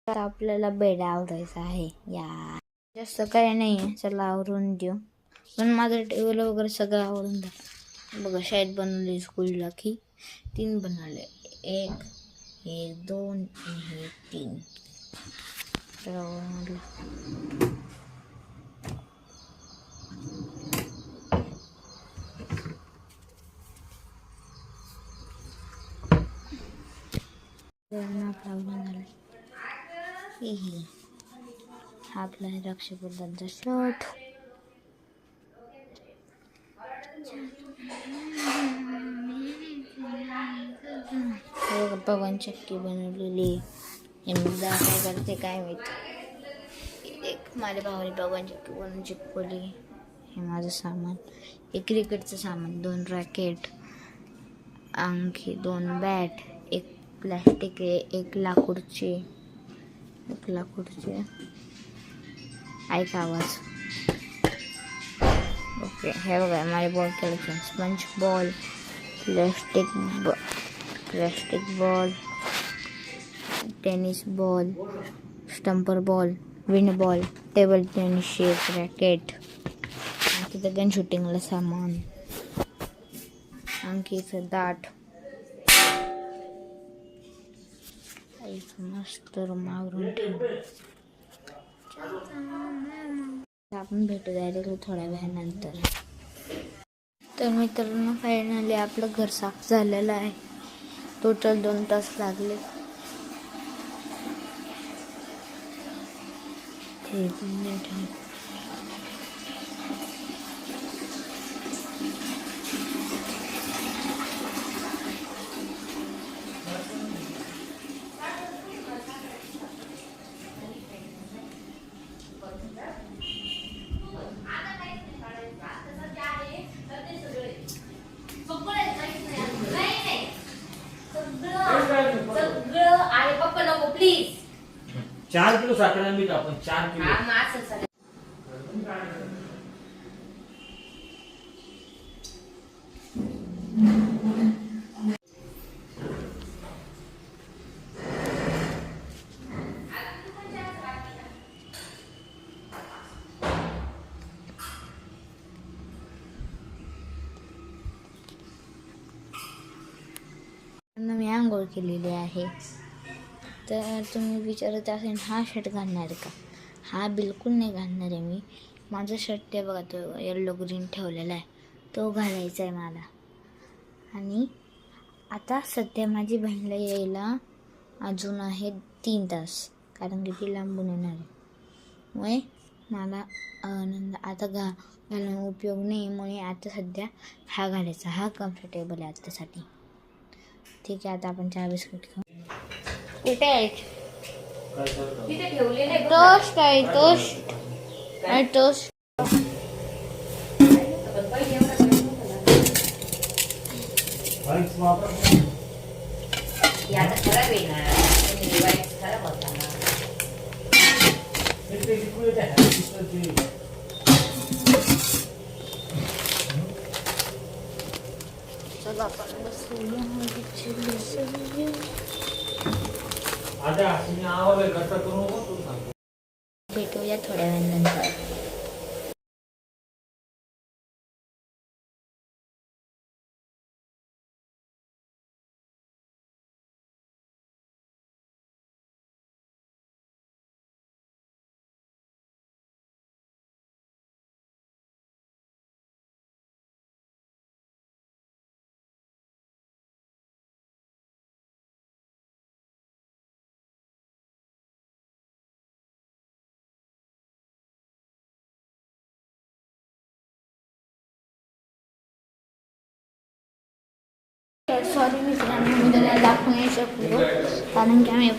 तर आपल्याला बेड आवरायचा आहे या जास्त काही नाही. चला आवरून देऊ. पण माझं टेबल वगैरे सगळं आवरून द्या. बघा शाळेत बनवले, स्कूलला की 3 बनवले. 1 हे 2 आणि हे 3. हा आपला रक्षाबंधनचा शर्ट. पवन चक्की बनवलेली. हे मुद्दा काय करते काय माहिती. एक माझ्या भावाने पवन चक्की बनवून चिपकवली. हे माझं सामान. हे क्रिकेटचं सामान. 2 रॅकेट, आणखी 2 बॅट, एक प्लॅस्टिक आहे, एक लाकूडचे. ऐका आवाज. ओके, हे बघा माझे ball collection. Sponge ball, plastic ball, tennis ball, stumper ball, wind ball, table tennis racket, आणखी तर गन शूटिंगला सामान, आणखी दाट मस्त मारून ठेव. आपण भेटू डायरेक्टली थोड्या वेळानंतर. तर मित्रांनो फायनली आपलं घर साफ झालेलं आहे. टोटल 2 तास लागले. प्लीज 4 किलो साखर मीठ आपण 4 किलो. मी आंघोळ केलेली आहे. तर तुम्ही विचारत असेल हा शर्ट घालणार आहे का. हा बिलकुल नाही घालणार आहे मी. माझा शर्ट ते बघा तो येल्लो ग्रीन ठेवलेला आहे, तो घालायचा आहे मला. आणि आता सध्या माझी बहिणीला यायला अजून आहे 3 तास, कारण की ती लांबून येणार आहे. मुळे मला आता घालून उपयोग नाही. मुळे आता सध्या हा घालायचा. हा कम्फर्टेबल आहे आतासाठी. ठीक आहे, आता आपण 4 बिस्किट खाऊ. कुठे आहे टोस्ट? आहे टोस्ट आणि टोस्ट. चला आपण बसूया. भेटूया थोड्या वेळानंतर. सॉरी मित्रांनो, मी तुम्हाला दाखवू नाही शकलो, कारण की आम्ही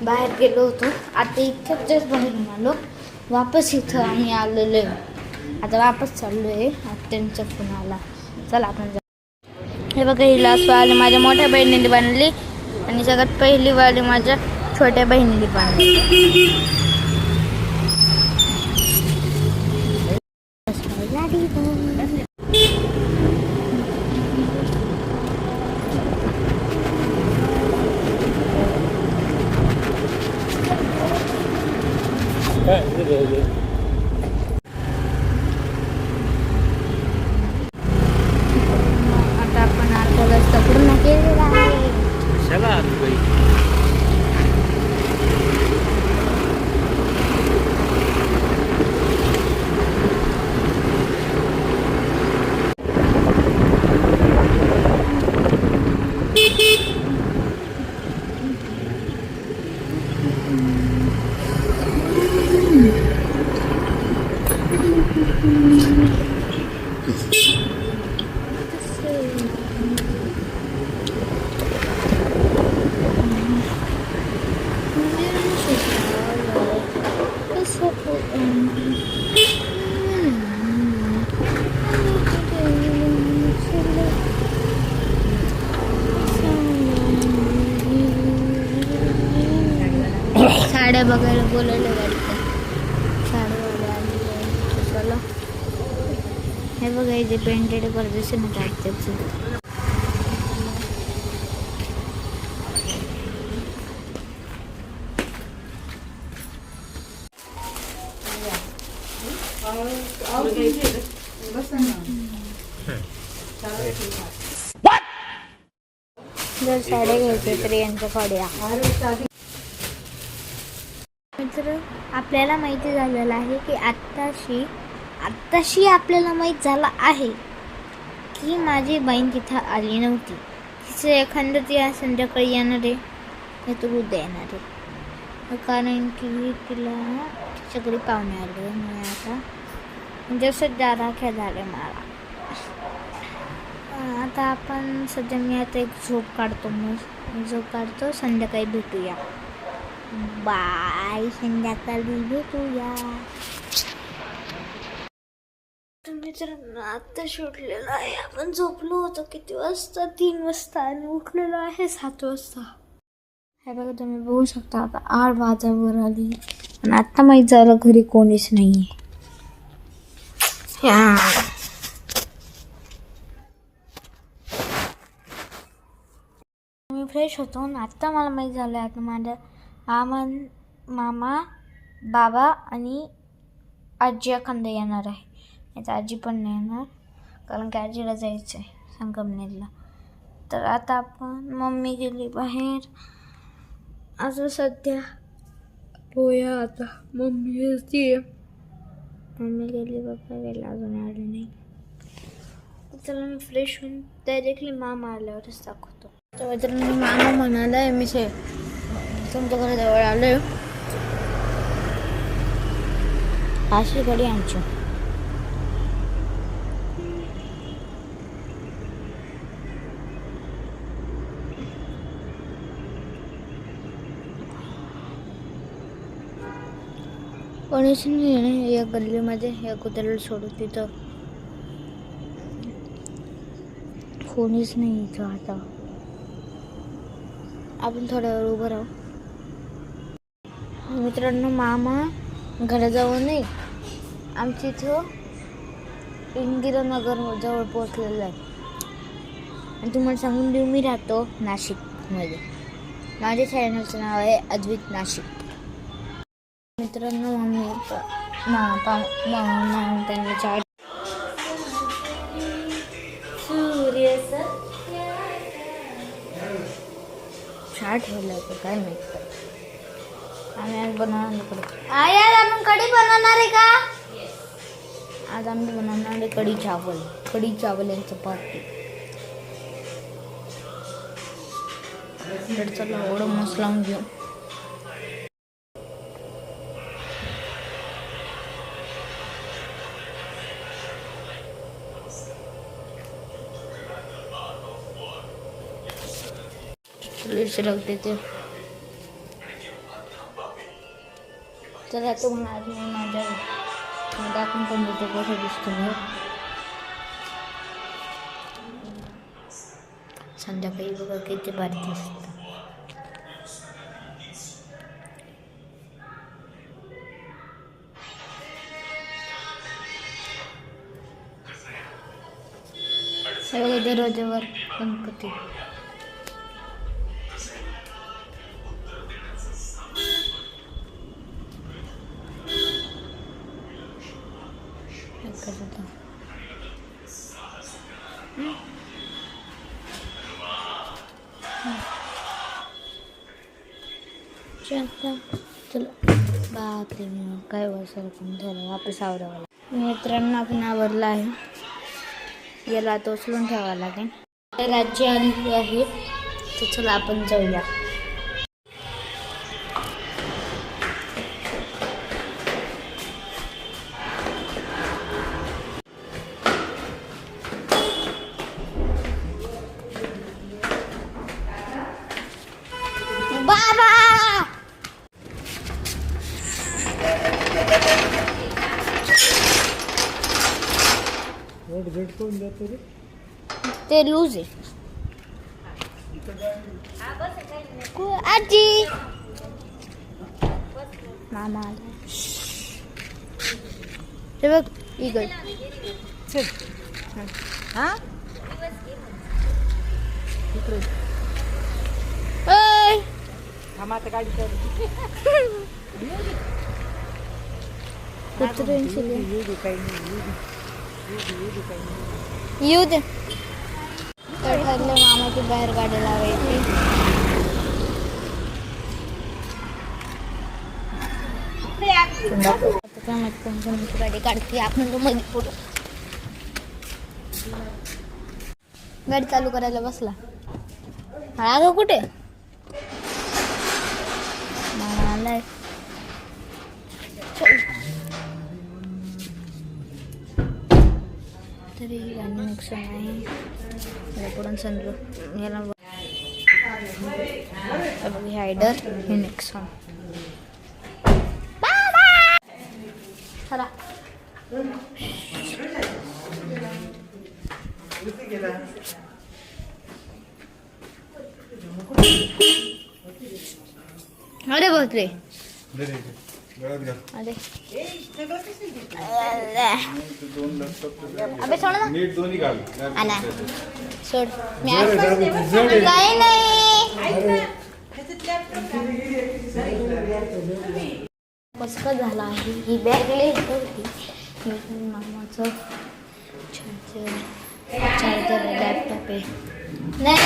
बाहेर गेलो होतो. आता इतक्यात जस्ट बाहेरून आलो. वापस इथं आम्ही आलेलो आहे. आता वापस चाललो आहे. त्यांचा फोन आला. चला आपण हे बघा, ही लास्ट वाली माझ्या मोठ्या बहिणीने बांधली आणि सगळ्यात पहिली वाली माझ्या छोट्या बहिणीने बांधली. आता आपण अर्धा रस्ता पूर्ण केलेला आहे. कशाला आली बाई? साड्या बघायला बोलायला गाडीत साड्यावाला आली चला. हे बघा इथे पेंटेड प्रदर्शन काढते. जर साड्या घ्यायच्या तर यांच्या कड्या. मित्र आपल्याला माहिती झालेलं आहे की आत्ताशी आपल्याला माहीत झालं आहे की माझी बहीण तिथं आली नव्हती. तिचं एखादं ती आज संध्याकाळी येणार आहे नाही तर उद्या येणार आहे. कारण की तिला तिच्याकडे पाहुणे आले. मला आता जसं राख्या झाल्या मला. आता आपण सध्या मी आता एक झोप काढतो. संध्याकाळी भेटूया. बाय. संध्याकाळी भेटूया. तुम्ही तर आता शोधलेलं आहे. आपण झोपलो होतो किती वाजता? 3 वाजता आणि उठलेलो आहे 7 वाजता. हे बघा तुम्ही बघू शकता. आता 8 वाजावर आली आणि आता माहीत झालं घरी कोणीच नाही आहे. मी फ्रेश होतो आणि आत्ता मला माहीत झालं आता माझ्या मामा बाबा आणि आजी एखादा येणार आहे. नाही तर आजी पण नाही येणार कारण की आजीला जायचं आहे संगमनेरला. तर आता आपण मम्मी गेली बाहेर. असं सध्या पोया आता मम्मी येते. मम्मी गेली बाबा गेला अजून आली नाही. चला मी फ्रेश होऊन डायरेक्टली मामा आल्यावरच दाखवतो. तर मित्रांनो मामा म्हणाला आहे मी तुमच्या घराजवळ आलो आहे. अशी गाडी आमची. कोणीच नाही आहे या गल्लीमध्ये. या कुत्र्याला सोडून तिथं कोणीच नाही इथं. आता आपण थोड्या वेळ उभं राहू. मित्रांनो मामा घराजवळ नाही आमच्या इथं इंदिरानगर जवळ पोचलेलं आहे. आणि तुम्हाला सांगून देऊ मी राहतो नाशिकमध्ये. माझ्या चॅनलचं नाव आहे अद्वित नाशिक. मित्रांनो मम्मी त्यांना चहा ठेवला होता काय माहिती. आम्ही आज बनवणार आपण कढी बनवणार आहे का? आज आम्ही बनवणार आहे कढी चावल आणि चपाती. चला एवढं मस्त लावून घेऊ. देते. तर आता आज मी माझ्या दाखवून पण देतो कसं दिसतो. संध्याकाळी बघा किती भारी दिसतं. दरवाज्यावर गणपती. करत चला बापरे मग काय वसरकून झालं वापस आवरावं. मित्रांनो आपण आवरला आहे, याला तो उचलून ठेवावा लागेल. राज्य आली आहे तर चला आपण जाऊया. बाबा ते लूज आहे. आजी मामा आला. हे बघ इगल हा येऊ दे. तर ठरलं मामाची बाहेर गाडी लावायची. गाडी काढते आपण तो मध्ये पुढं. गाडी चालू करायला बसला. हा कुठे मामा आलाय. तरी गाडी नुकसान आहे. याला पुढून समजू याला बघ हे हायडर हे नेक्सॉन. चला अरे बापरे अबे सोड ना नीट दोन्ही घाल आला सोड मी काय नाही कसं झालं आहे. ही बॅग होती मामाचं चार्जर लॅपटॉप आहे. नाही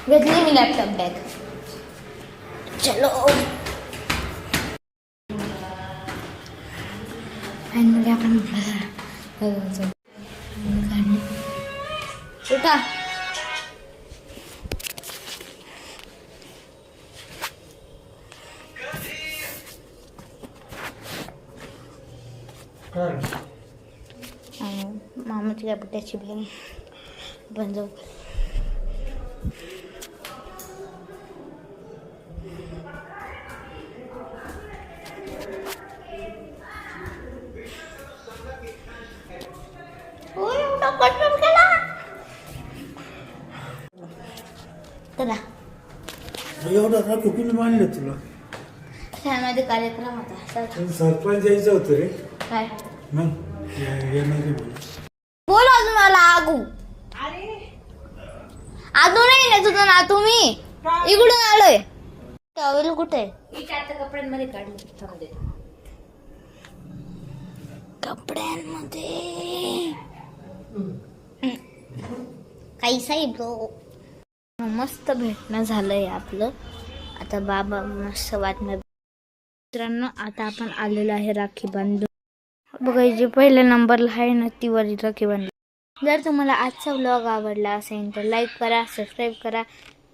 घेतली मी लॅपटॉप बॅग. चलो फायनली आपण उठा. मामाची लॅपटॉपची बॅग आपण जाऊ. चला एवढं राखू कुणी मानलं तुला? त्यामध्ये कार्यक्रम होता. सरपंच यायचं होतं रे. काय मग येणारे बोल अजून मला आगू आदू नाही ना तुझं ना. तुम्ही इकडून आलोय. टॉवेल कुठे कपड्यांमध्ये काढले कपड्यांमध्ये काही साई ब्रो. मस्त भेटणं झालंय आपलं. आता बाबा मस्त बातम्या. मित्रांनो आता आपण आलेलो आहे राखी बांधून. बघायची पहिल्या नंबरला आहे ना ती वरी राखी बांधून. जर तुम्हाला आजचा व्लॉग आवडला असेल तर लाईक करा, सबस्क्राईब करा.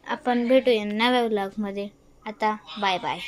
आपण भेटूया नव्या व्लॉगमध्ये. आता बाय बाय.